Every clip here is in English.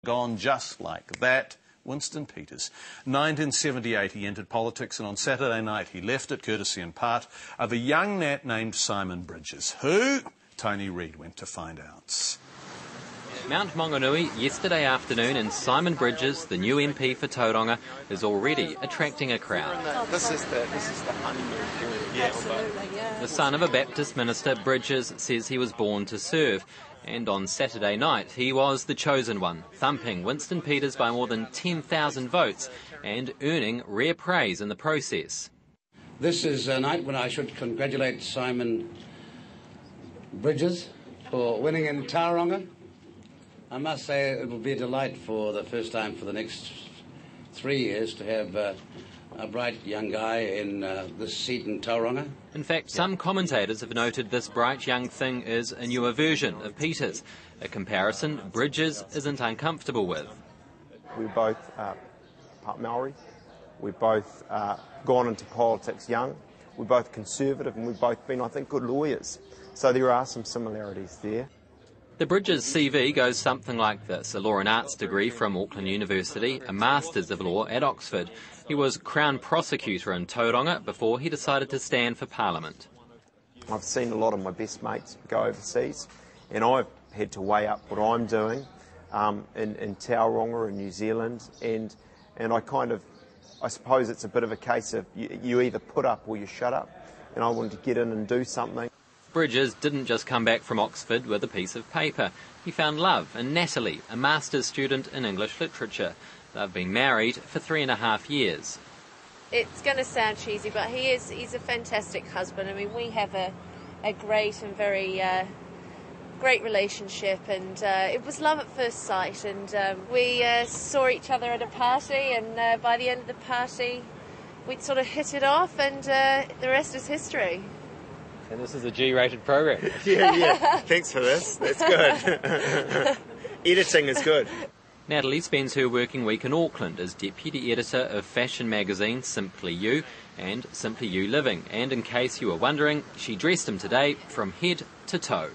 Gone just like that. Winston Peters. 1978 he entered politics, and on Saturday night he left it, courtesy in part of a young nat named Simon Bridges. Who? Tony Reid went to find out. Mount Maunganui yesterday afternoon, and Simon Bridges, the new MP for Tauranga, is already attracting a crowd. This is the honeymoon period. Yeah, absolutely, yeah. The son of a Baptist minister, Bridges says he was born to serve. And on Saturday night, he was the chosen one, thumping Winston Peters by more than 10,000 votes and earning rare praise in the process. This is a night when I should congratulate Simon Bridges for winning in Tauranga. I must say it will be a delight for the first time for the next 3 years to have a bright young guy in this seat in Tauranga. In fact, some commentators have noted this bright young thing is a newer version of Peters, a comparison Bridges isn't uncomfortable with. We're both part Maori. We've both gone into politics young. We're both conservative, and we've both been, I think, good lawyers. So there are some similarities there. The Bridges CV goes something like this: a law and arts degree from Auckland University, a Masters of Law at Oxford. He was Crown Prosecutor in Tauranga before he decided to stand for Parliament. I've seen a lot of my best mates go overseas, and I've had to weigh up what I'm doing in Tauranga in New Zealand, and I suppose it's a bit of a case of you either put up or you shut up, and I wanted to get in and do something. Bridges didn't just come back from Oxford with a piece of paper. He found love in Natalie, a master's student in English literature. They've been married for 3.5 years. It's going to sound cheesy, but he's a fantastic husband. I mean, we have a great and very great relationship, and it was love at first sight. And we saw each other at a party, and by the end of the party, we'd sort of hit it off, and the rest is history. And this is a G-rated program. Yeah. Thanks for this. That's good. Editing is good. Natalie spends her working week in Auckland as deputy editor of fashion magazine Simply You and Simply You Living. And in case you were wondering, she dressed him today from head to toe.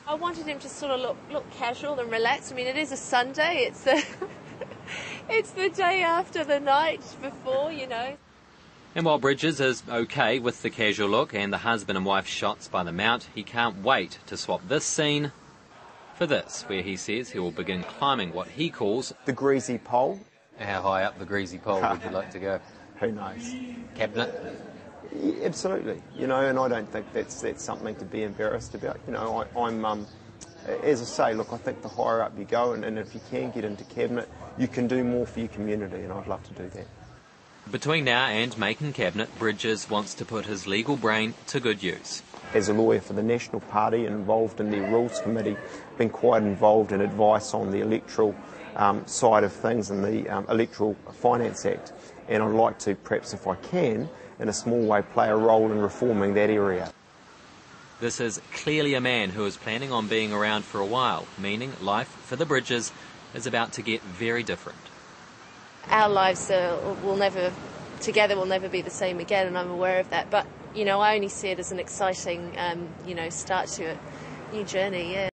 I wanted him to sort of look casual and relaxed. I mean, it is a Sunday. It's the it's the day after the night before, you know. And while Bridges is okay with the casual look and the husband and wife shots by the Mount, he can't wait to swap this scene for this, where he says he will begin climbing what he calls the greasy pole. How high up the greasy pole would you like to go? Who knows? Cabinet? Yeah, absolutely. You know, and I don't think that's something to be embarrassed about. You know, I'm as I say, look, I think the higher up you go, and if you can get into cabinet, you can do more for your community, and I'd love to do that. Between now and making cabinet, Bridges wants to put his legal brain to good use. As a lawyer for the National Party, involved in their Rules Committee, been quite involved in advice on the electoral side of things and the Electoral Finance Act. And I'd like to, perhaps if I can, in a small way, play a role in reforming that area. This is clearly a man who is planning on being around for a while, meaning life for the Bridges is about to get very different. Our lives will never be the same again, and I'm aware of that. But, you know, I only see it as an exciting, start to a new journey, yeah.